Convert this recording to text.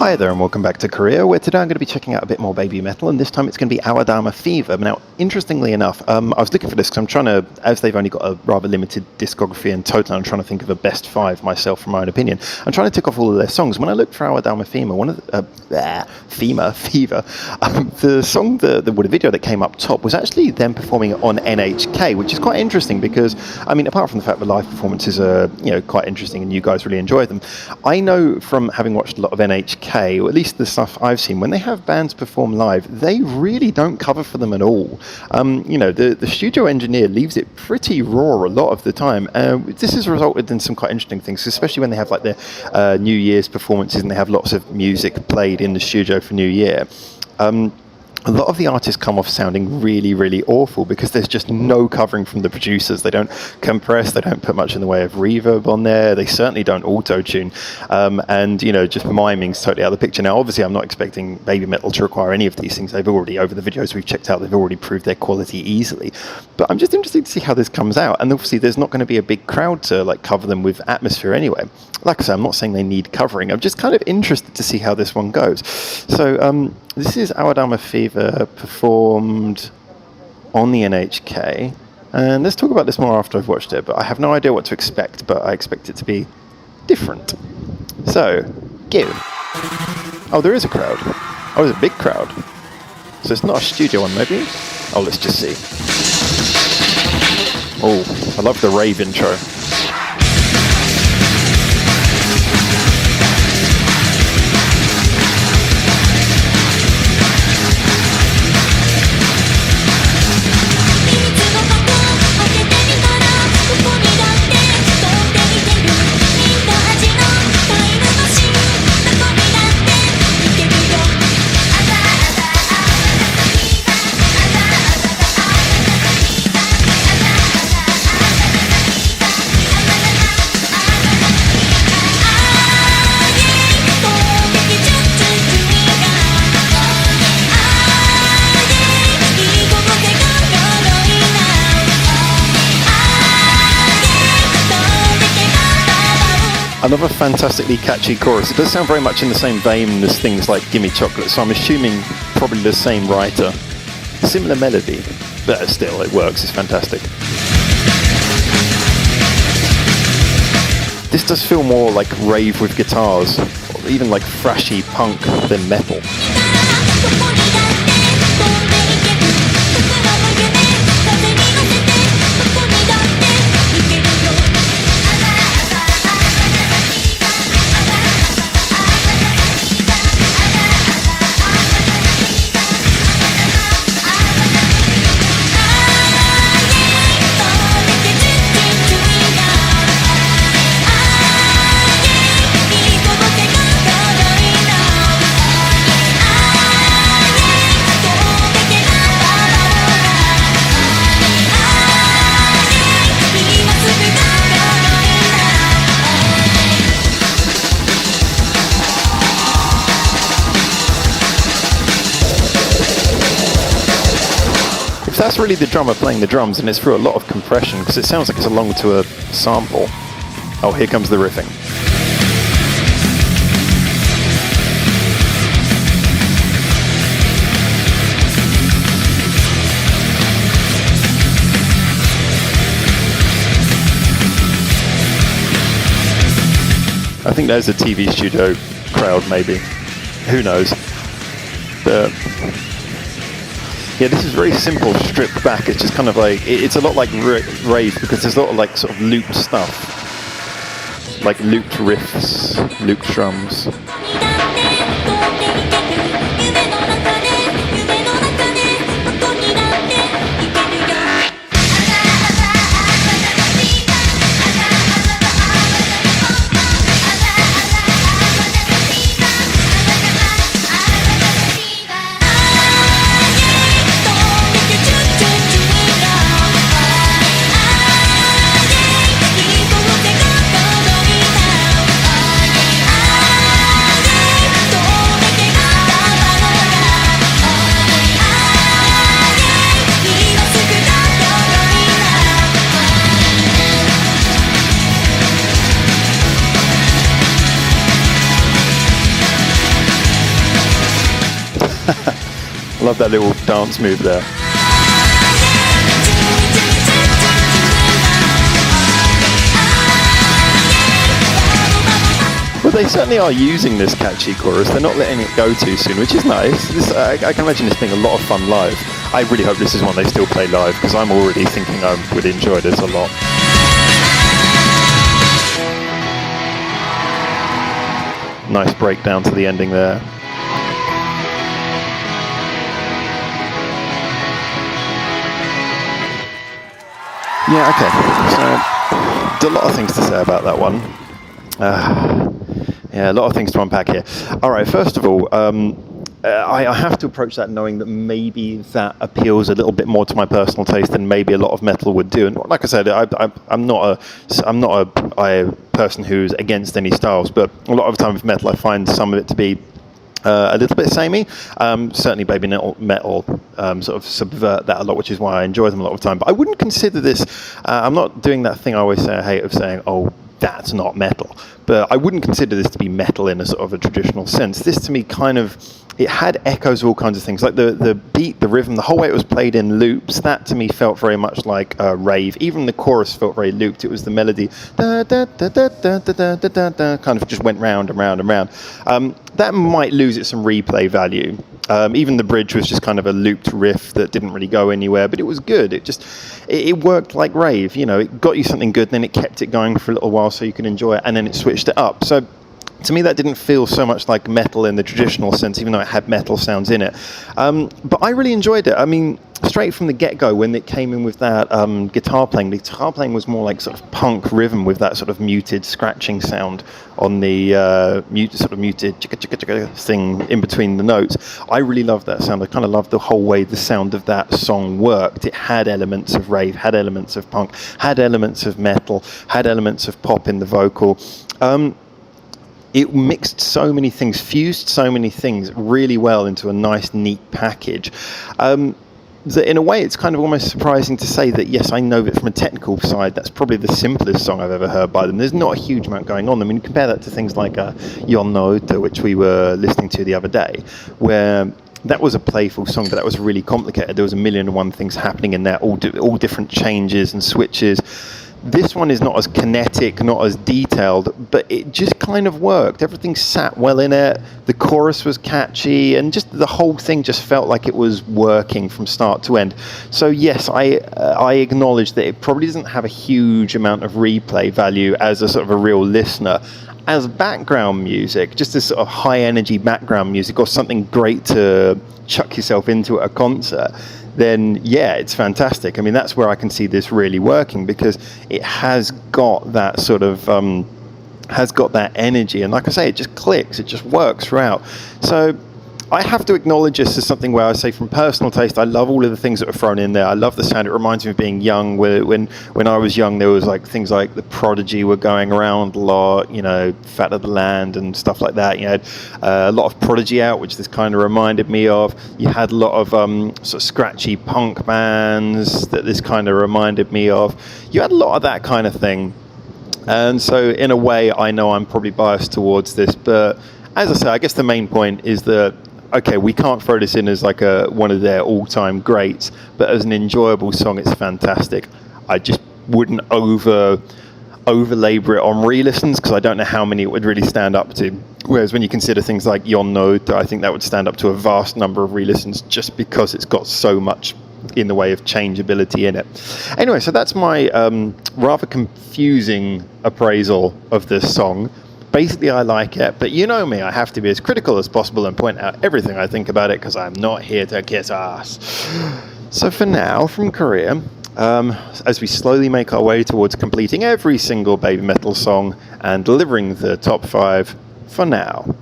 Hi there and welcome back to Korea, where today I'm going to be checking out a bit more BABYMETAL, and this time it's going to be Awadama Fever. Now, interestingly enough, I was looking for this because I'm trying to, as they've only got a rather limited discography in total, I'm trying to think of a best five myself from my own opinion. I'm trying to tick off all of their songs. When I looked for Awadama Fever, the song, the video that came up top was actually them performing on NHK, which is quite interesting because, I mean, apart from the fact that live performances are, quite interesting and you guys really enjoy them, I know from having watched a lot of NHK, or at least the stuff I've seen, when they have bands perform live, they really don't cover for them at all. The studio engineer leaves it pretty raw a lot of the time. This has resulted in some quite interesting things, especially when they have like their New Year's performances and they have lots of music played in the studio for New Year. A lot of the artists come off sounding really, really awful because there's just no covering from the producers. They don't compress, they don't put much in the way of reverb on there, they certainly don't auto-tune, and just miming's totally out of the picture. Now, obviously, I'm not expecting BABYMETAL to require any of these things. They've already, over the videos we've checked out, they've already proved their quality easily. But I'm just interested to see how this comes out, and obviously there's not going to be a big crowd to cover them with atmosphere anyway. Like I say, I'm not saying they need covering. I'm just kind of interested to see how this one goes. So, this is Awadama Fever performed on the NHK, and let's talk about this more after I've watched it, but I have no idea what to expect, but I expect it to be different. So, go. Oh, there is a crowd. Oh, there's a big crowd. So it's not a studio one, maybe? Oh, let's just see. Oh, I love the rave intro. Another fantastically catchy chorus. It does sound very much in the same vein as things like Gimme Chocolate, so I'm assuming probably the same writer. Similar melody, but still, it works, it's fantastic. This does feel more like rave with guitars, or even like thrashy punk than metal. That's really the drummer playing the drums, and it's through a lot of compression because it sounds like it's along to a sample. Oh, here comes the riffing. I think there's a TV studio crowd, maybe. Who knows? But yeah, this is very simple, stripped back. It's just kind of like, it's a lot like rave because there's a lot of like sort of looped stuff. Like looped riffs, looped drums. Love that little dance move there. Well, they certainly are using this catchy chorus. They're not letting it go too soon, which is nice. I can imagine this being a lot of fun live. I really hope this is one they still play live, because I'm already thinking I would enjoy this a lot. Nice breakdown to the ending there. Yeah, okay. So, a lot of things to say about that one. Yeah, a lot of things to unpack here. All right, first of all, I have to approach that knowing that maybe that appeals a little bit more to my personal taste than maybe a lot of metal would do. And like I said, I'm not a person who's against any styles, but a lot of the time with metal, I find some of it to be a little bit samey. Certainly BABYMETAL sort of subvert that a lot, which is why I enjoy them a lot of the time. But I wouldn't consider this, I'm not doing that thing I always say I hate of saying, oh, that's not metal. But I wouldn't consider this to be metal in a sort of a traditional sense. This to me kind of, it had echoes of all kinds of things, like the beat, the rhythm, the whole way it was played in loops. That to me felt very much like a rave. Even the chorus felt very looped. It was the melody, da, da, da, da, da, da, da, da, da, kind of just went round and round and round. That might lose it some replay value. Even the bridge was just kind of a looped riff that didn't really go anywhere, but it was good. It worked like rave. You know, it got you something good, then it kept it going for a little while so you could enjoy it, and then it switched it up. So to me, that didn't feel so much like metal in the traditional sense, even though it had metal sounds in it. But I really enjoyed it. I mean, straight from the get-go, when it came in with that guitar playing, the guitar playing was more like sort of punk rhythm with that sort of muted scratching sound on the muted chicka chicka chicka thing in between the notes. I really loved that sound. I kind of loved the whole way the sound of that song worked. It had elements of rave, had elements of punk, had elements of metal, had elements of pop in the vocal. It mixed so many things, fused so many things really well into a nice, neat package. That in a way, it's kind of almost surprising to say that, yes, I know that from a technical side, that's probably the simplest song I've ever heard by them. There's not a huge amount going on. I mean, compare that to things like Yon no Uta, which we were listening to the other day, where that was a playful song, but that was really complicated. There was a million and one things happening in there, all different changes and switches. This one is not as kinetic, not as detailed, but it just kind of worked. Everything sat well in it. The chorus was catchy, and just the whole thing just felt like it was working from start to end. So yes, I acknowledge that it probably doesn't have a huge amount of replay value as a sort of a real listener. As background music, just this sort of high energy background music, or something great to chuck yourself into at a concert, then yeah, it's fantastic. I mean, that's where I can see this really working, because it has got that sort of has got that energy, and like I say, it just clicks, it just works throughout. So I have to acknowledge this as something where I say, from personal taste, I love all of the things that are thrown in there. I love the sound. It reminds me of being young. When I was young, there was like things like the Prodigy were going around a lot, you know, Fat of the Land and stuff like that. You had a lot of Prodigy out, which this kind of reminded me of. You had a lot of sort of scratchy punk bands that this kind of reminded me of. You had a lot of that kind of thing. And so in a way, I know I'm probably biased towards this, but as I say, I guess the main point is that, okay, we can't throw this in as like one of their all-time greats, but as an enjoyable song, it's fantastic. I just wouldn't over-labor it on re-listens, because I don't know how many it would really stand up to. Whereas when you consider things like Yon no Uta, I think that would stand up to a vast number of re-listens, just because it's got so much in the way of changeability in it. Anyway, so that's my rather confusing appraisal of this song. Basically, I like it, but you know me, I have to be as critical as possible and point out everything I think about it, because I'm not here to kiss ass. So for now, from Korea, as we slowly make our way towards completing every single BABYMETAL song and delivering the top 5 for now.